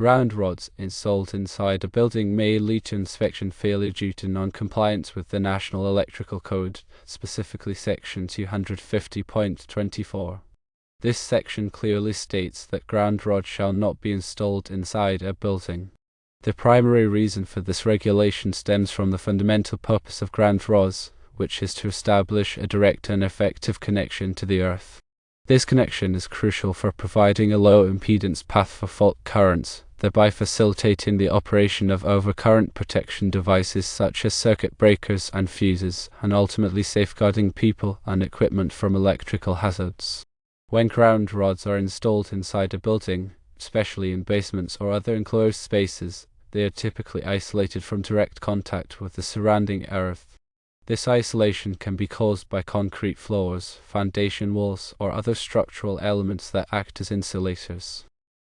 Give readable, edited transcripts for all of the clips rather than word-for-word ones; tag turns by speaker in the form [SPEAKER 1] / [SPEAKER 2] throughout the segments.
[SPEAKER 1] Ground rods installed inside a building may lead to inspection failure due to non-compliance with the National Electrical Code, specifically Section 250.24. This section clearly states that ground rods shall not be installed inside a building. The primary reason for this regulation stems from the fundamental purpose of ground rods, which is to establish a direct and effective connection to the earth. This connection is crucial for providing a low impedance path for fault currents, thereby facilitating the operation of overcurrent protection devices such as circuit breakers and fuses, and ultimately safeguarding people and equipment from electrical hazards. When ground rods are installed inside a building, especially in basements or other enclosed spaces, they are typically isolated from direct contact with the surrounding earth. This isolation can be caused by concrete floors, foundation walls, or other structural elements that act as insulators.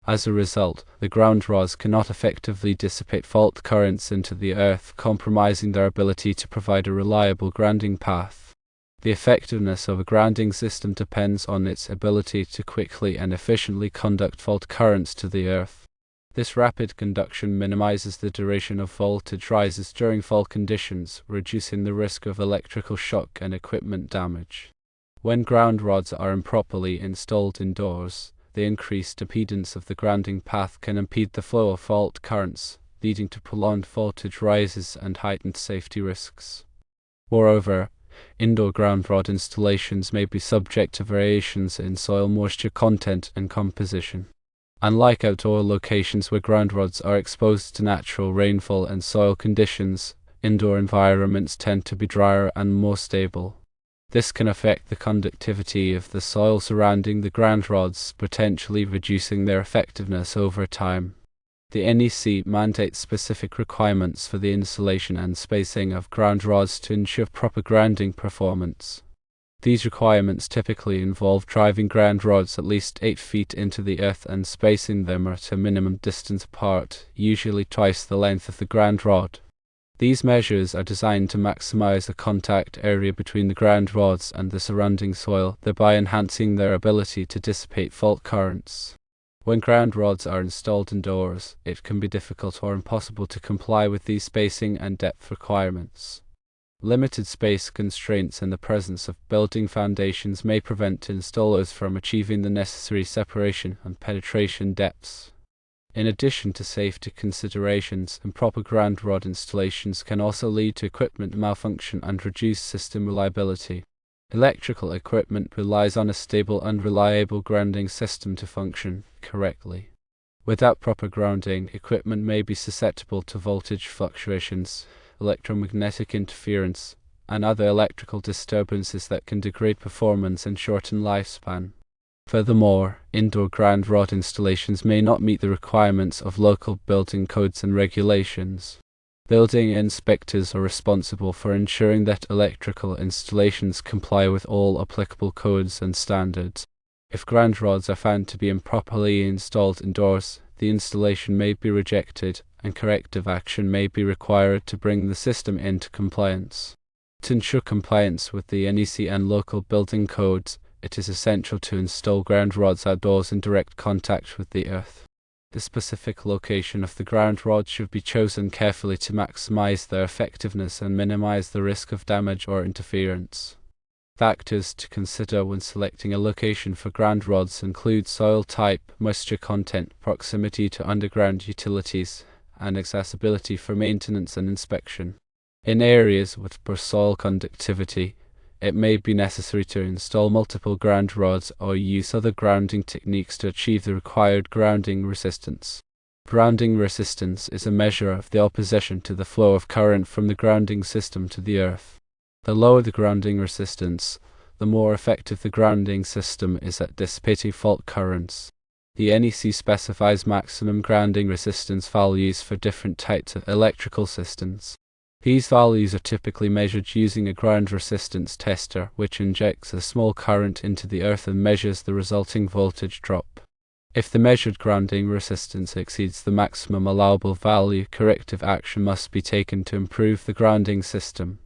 [SPEAKER 1] As a result, the ground rods cannot effectively dissipate fault currents into the earth, compromising their ability to provide a reliable grounding path. The effectiveness of a grounding system depends on its ability to quickly and efficiently conduct fault currents to the earth. This rapid conduction minimizes the duration of voltage rises during fault conditions, reducing the risk of electrical shock and equipment damage. When ground rods are improperly installed indoors, the increased impedance of the grounding path can impede the flow of fault currents, leading to prolonged voltage rises and heightened safety risks. Moreover, indoor ground rod installations may be subject to variations in soil moisture content and composition. Unlike outdoor locations where ground rods are exposed to natural rainfall and soil conditions, indoor environments tend to be drier and more stable. This can affect the conductivity of the soil surrounding the ground rods, potentially reducing their effectiveness over time. The NEC mandates specific requirements for the installation and spacing of ground rods to ensure proper grounding performance. These requirements typically involve driving ground rods at least 8 feet into the earth and spacing them at a minimum distance apart, usually twice the length of the ground rod. These measures are designed to maximize the contact area between the ground rods and the surrounding soil, thereby enhancing their ability to dissipate fault currents. When ground rods are installed indoors, it can be difficult or impossible to comply with these spacing and depth requirements. Limited space constraints and the presence of building foundations may prevent installers from achieving the necessary separation and penetration depths. In addition to safety considerations, improper ground rod installations can also lead to equipment malfunction and reduce system reliability. Electrical equipment relies on a stable and reliable grounding system to function correctly. Without proper grounding, equipment may be susceptible to voltage fluctuations, electromagnetic interference, and other electrical disturbances that can degrade performance and shorten lifespan. Furthermore, indoor ground rod installations may not meet the requirements of local building codes and regulations. Building inspectors are responsible for ensuring that electrical installations comply with all applicable codes and standards. If ground rods are found to be improperly installed indoors, the installation may be rejected, and corrective action may be required to bring the system into compliance. To ensure compliance with the NEC and local building codes, it is essential to install ground rods outdoors in direct contact with the earth. The specific location of the ground rod should be chosen carefully to maximize their effectiveness and minimize the risk of damage or interference. Factors to consider when selecting a location for ground rods include soil type, moisture content, proximity to underground utilities, and accessibility for maintenance and inspection. In areas with poor soil conductivity, it may be necessary to install multiple ground rods or use other grounding techniques to achieve the required grounding resistance. Grounding resistance is a measure of the opposition to the flow of current from the grounding system to the earth. The lower the grounding resistance, the more effective the grounding system is at dissipating fault currents. The NEC specifies maximum grounding resistance values for different types of electrical systems. These values are typically measured using a ground resistance tester, which injects a small current into the earth and measures the resulting voltage drop. If the measured grounding resistance exceeds the maximum allowable value, corrective action must be taken to improve the grounding system.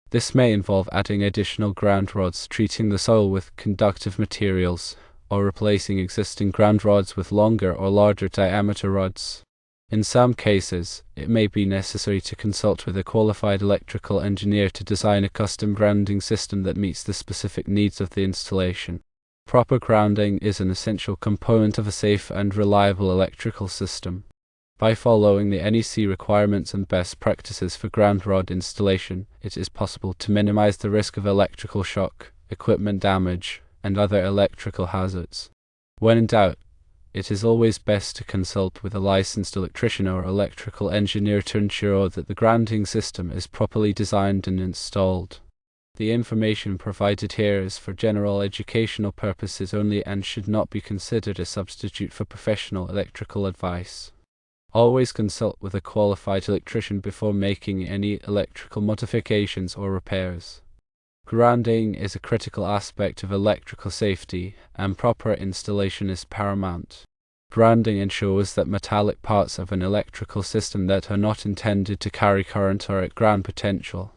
[SPEAKER 1] This may involve adding additional ground rods, treating the soil with conductive materials, or replacing existing ground rods with longer or larger diameter rods. In some cases, it may be necessary to consult with a qualified electrical engineer to design a custom grounding system that meets the specific needs of the installation. Proper grounding is an essential component of a safe and reliable electrical system. By following the NEC requirements and best practices for ground rod installation, it is possible to minimize the risk of electrical shock, equipment damage, and other electrical hazards. When in doubt, it is always best to consult with a licensed electrician or electrical engineer to ensure that the grounding system is properly designed and installed. The information provided here is for general educational purposes only and should not be considered a substitute for professional electrical advice. Always consult with a qualified electrician before making any electrical modifications or repairs. Grounding is a critical aspect of electrical safety, and proper installation is paramount. Grounding ensures that metallic parts of an electrical system that are not intended to carry current are at ground potential.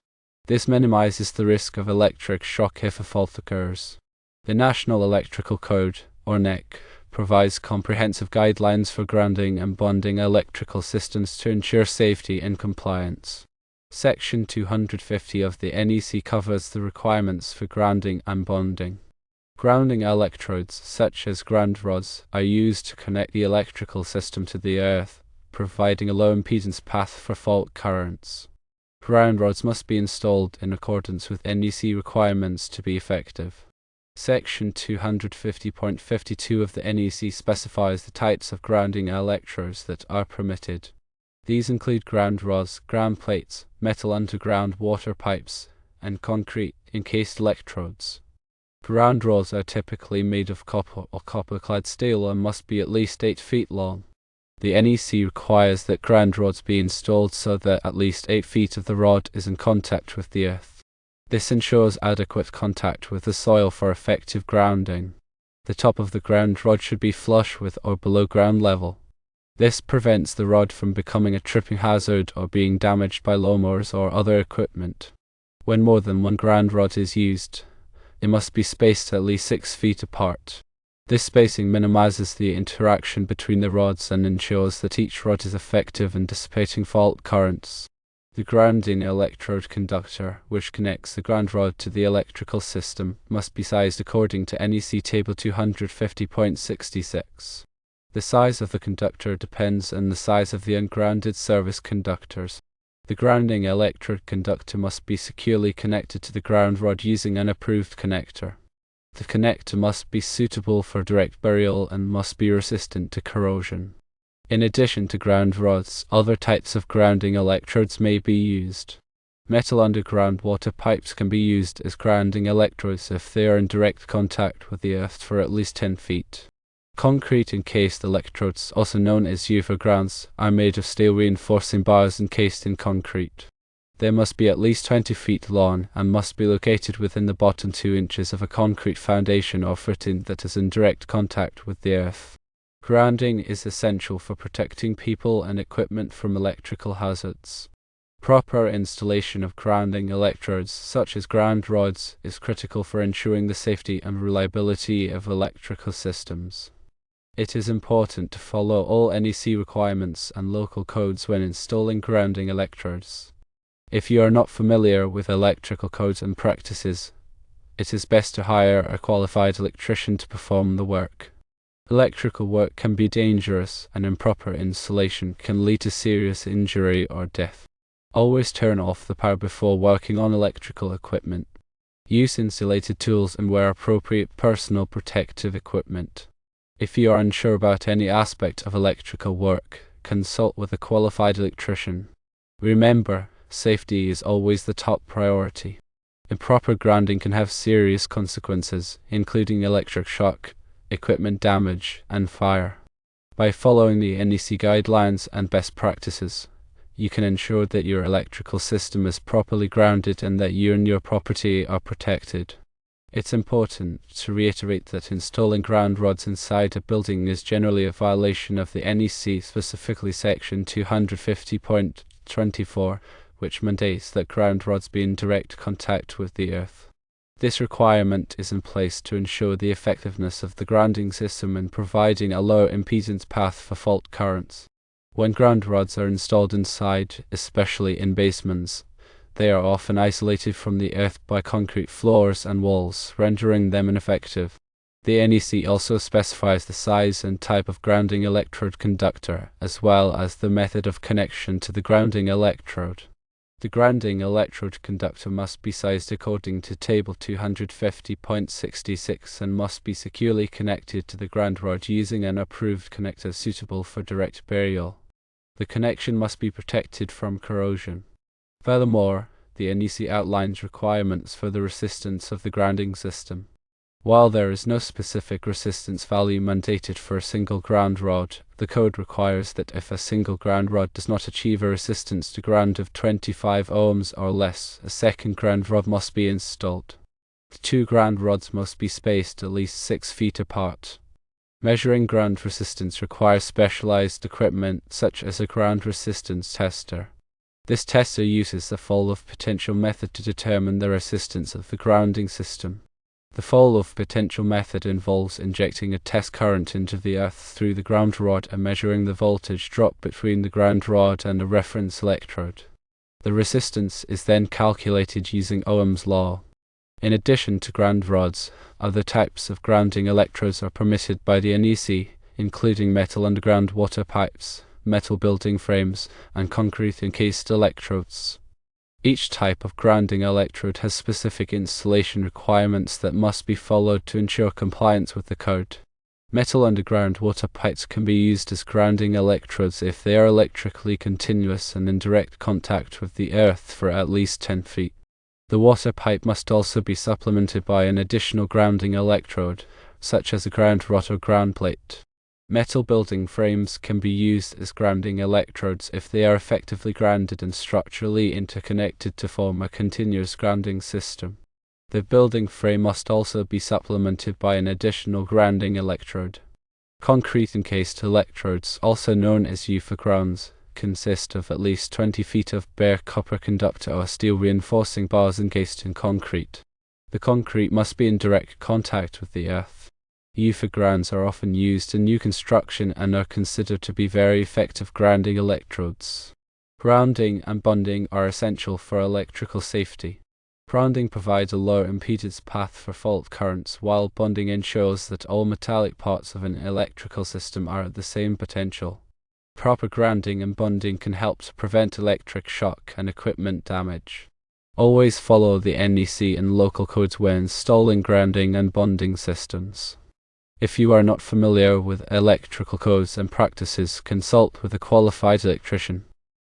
[SPEAKER 1] This minimizes the risk of electric shock if a fault occurs. The National Electrical Code, or NEC, provides comprehensive guidelines for grounding and bonding electrical systems to ensure safety and compliance. Section 250 of the NEC covers the requirements for grounding and bonding. Grounding electrodes, such as ground rods, are used to connect the electrical system to the earth, providing a low impedance path for fault currents. Ground rods must be installed in accordance with NEC requirements to be effective. Section 250.52 of the NEC specifies the types of grounding electrodes that are permitted. These include ground rods, ground plates, metal underground water pipes, and concrete encased electrodes. Ground rods are typically made of copper or copper-clad steel and must be at least 8 feet long. The NEC requires that ground rods be installed so that at least 8 feet of the rod is in contact with the earth. This ensures adequate contact with the soil for effective grounding. The top of the ground rod should be flush with or below ground level. This prevents the rod from becoming a tripping hazard or being damaged by lawnmowers or other equipment. When more than one ground rod is used, it must be spaced at least 6 feet apart. This spacing minimizes the interaction between the rods and ensures that each rod is effective in dissipating fault currents. The grounding electrode conductor, which connects the ground rod to the electrical system, must be sized according to NEC Table 250.66. The size of the conductor depends on the size of the ungrounded service conductors. The grounding electrode conductor must be securely connected to the ground rod using an approved connector. The connector must be suitable for direct burial and must be resistant to corrosion. In addition to ground rods, other types of grounding electrodes may be used. Metal underground water pipes can be used as grounding electrodes if they are in direct contact with the earth for at least 10 feet. Concrete encased electrodes, also known as UFO grounds, are made of steel reinforcing bars encased in concrete. They must be at least 20 feet long and must be located within the bottom 2 inches of a concrete foundation or footing that is in direct contact with the earth. Grounding is essential for protecting people and equipment from electrical hazards. Proper installation of grounding electrodes, such as ground rods, is critical for ensuring the safety and reliability of electrical systems. It is important to follow all NEC requirements and local codes when installing grounding electrodes. If you are not familiar with electrical codes and practices, it is best to hire a qualified electrician to perform the work. Electrical work can be dangerous, and improper installation can lead to serious injury or death. Always turn off the power before working on electrical equipment. Use insulated tools and wear appropriate personal protective equipment. If you are unsure about any aspect of electrical work, consult with a qualified electrician. Remember, safety is always the top priority. Improper grounding can have serious consequences, including electric shock, equipment damage, and fire. By following the NEC guidelines and best practices, you can ensure that your electrical system is properly grounded and that you and your property are protected. It's important to reiterate that installing ground rods inside a building is generally a violation of the NEC, specifically Section 250.24, which mandates that ground rods be in direct contact with the earth. This requirement is in place to ensure the effectiveness of the grounding system in providing a low impedance path for fault currents. When ground rods are installed inside, especially in basements, they are often isolated from the earth by concrete floors and walls, rendering them ineffective. The NEC also specifies the size and type of grounding electrode conductor, as well as the method of connection to the grounding electrode. The grounding electrode conductor must be sized according to Table 250.66 and must be securely connected to the ground rod using an approved connector suitable for direct burial. The connection must be protected from corrosion. Furthermore, the NEC outlines requirements for the resistance of the grounding system. While there is no specific resistance value mandated for a single ground rod, the code requires that if a single ground rod does not achieve a resistance to ground of 25 ohms or less, a second ground rod must be installed. The two ground rods must be spaced at least 6 feet apart. Measuring ground resistance requires specialized equipment such as a ground resistance tester. This tester uses the fall-off potential method to determine the resistance of the grounding system. The fall-off potential method involves injecting a test current into the earth through the ground rod and measuring the voltage drop between the ground rod and a reference electrode. The resistance is then calculated using Ohm's law. In addition to ground rods, other types of grounding electrodes are permitted by the NEC, including metal underground water pipes, metal building frames, and concrete encased electrodes. Each type of grounding electrode has specific installation requirements that must be followed to ensure compliance with the code. Metal underground water pipes can be used as grounding electrodes if they are electrically continuous and in direct contact with the earth for at least 10 feet. The water pipe must also be supplemented by an additional grounding electrode, such as a ground rod or ground plate. Metal building frames can be used as grounding electrodes if they are effectively grounded and structurally interconnected to form a continuous grounding system. The building frame must also be supplemented by an additional grounding electrode. Concrete encased electrodes, also known as UFA grounds, consist of at least 20 feet of bare copper conductor or steel reinforcing bars encased in concrete. The concrete must be in direct contact with the earth. UFA grounds are often used in new construction and are considered to be very effective grounding electrodes. Grounding and bonding are essential for electrical safety. Grounding provides a low impedance path for fault currents, while bonding ensures that all metallic parts of an electrical system are at the same potential. Proper grounding and bonding can help to prevent electric shock and equipment damage. Always follow the NEC and local codes when installing grounding and bonding systems. If you are not familiar with electrical codes and practices, consult with a qualified electrician.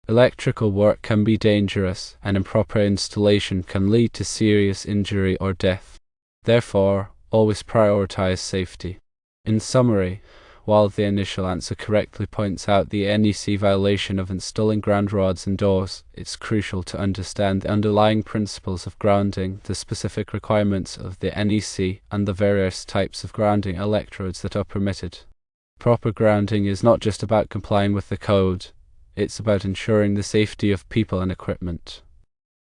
[SPEAKER 1] Electrical work can be dangerous, and improper installation can lead to serious injury or death. Therefore, always prioritize safety. In summary, while the initial answer correctly points out the NEC violation of installing ground rods indoors, it's crucial to understand the underlying principles of grounding, the specific requirements of the NEC, and the various types of grounding electrodes that are permitted. Proper grounding is not just about complying with the code, it's about ensuring the safety of people and equipment.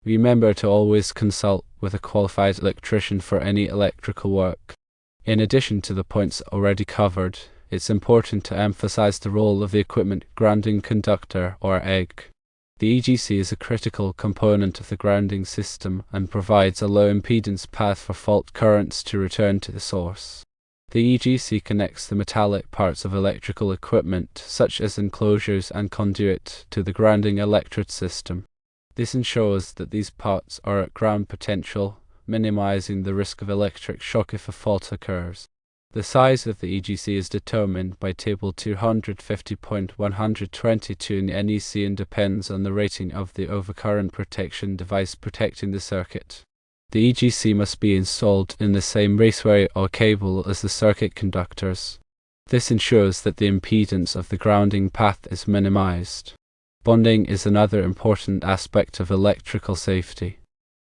[SPEAKER 1] Remember to always consult with a qualified electrician for any electrical work. In addition to the points already covered, it's important to emphasize the role of the equipment grounding conductor, or EG. The EGC is a critical component of the grounding system and provides a low impedance path for fault currents to return to the source. The EGC connects the metallic parts of electrical equipment, such as enclosures and conduit, to the grounding electrode system. This ensures that these parts are at ground potential, minimizing the risk of electric shock if a fault occurs. The size of the EGC is determined by Table 250.122 in the NEC and depends on the rating of the overcurrent protection device protecting the circuit. The EGC must be installed in the same raceway or cable as the circuit conductors. This ensures that the impedance of the grounding path is minimized. Bonding is another important aspect of electrical safety.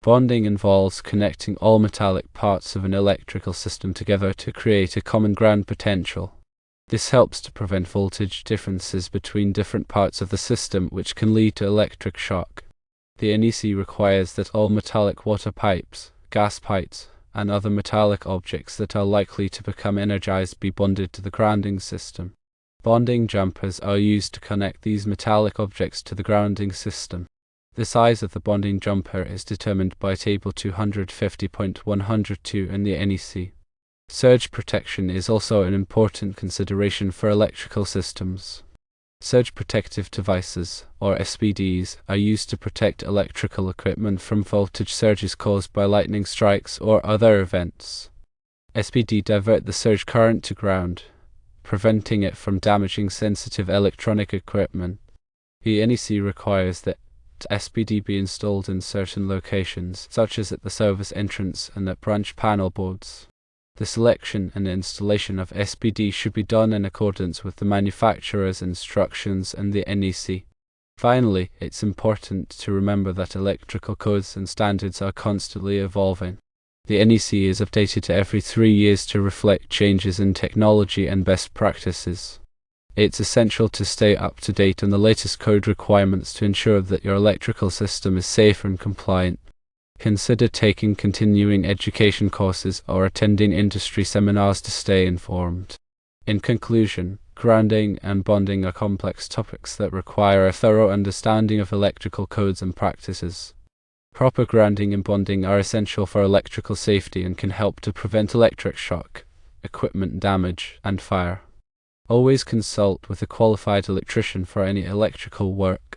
[SPEAKER 1] Bonding involves connecting all metallic parts of an electrical system together to create a common ground potential. This helps to prevent voltage differences between different parts of the system, which can lead to electric shock. The NEC requires that all metallic water pipes, gas pipes, and other metallic objects that are likely to become energized be bonded to the grounding system. Bonding jumpers are used to connect these metallic objects to the grounding system. The size of the bonding jumper is determined by Table 250.102 in the NEC. Surge protection is also an important consideration for electrical systems. Surge protective devices, or SPDs, are used to protect electrical equipment from voltage surges caused by lightning strikes or other events. SPD divert the surge current to ground, preventing it from damaging sensitive electronic equipment. The NEC requires that SPD be installed in certain locations, such as at the service entrance and at branch panel boards. The selection and installation of SPD should be done in accordance with the manufacturer's instructions and the NEC. Finally, it's important to remember that electrical codes and standards are constantly evolving. The NEC is updated every 3 years to reflect changes in technology and best practices. It's essential to stay up to date on the latest code requirements to ensure that your electrical system is safe and compliant. Consider taking continuing education courses or attending industry seminars to stay informed. In conclusion, grounding and bonding are complex topics that require a thorough understanding of electrical codes and practices. Proper grounding and bonding are essential for electrical safety and can help to prevent electric shock, equipment damage, and fire. Always consult with a qualified electrician for any electrical work.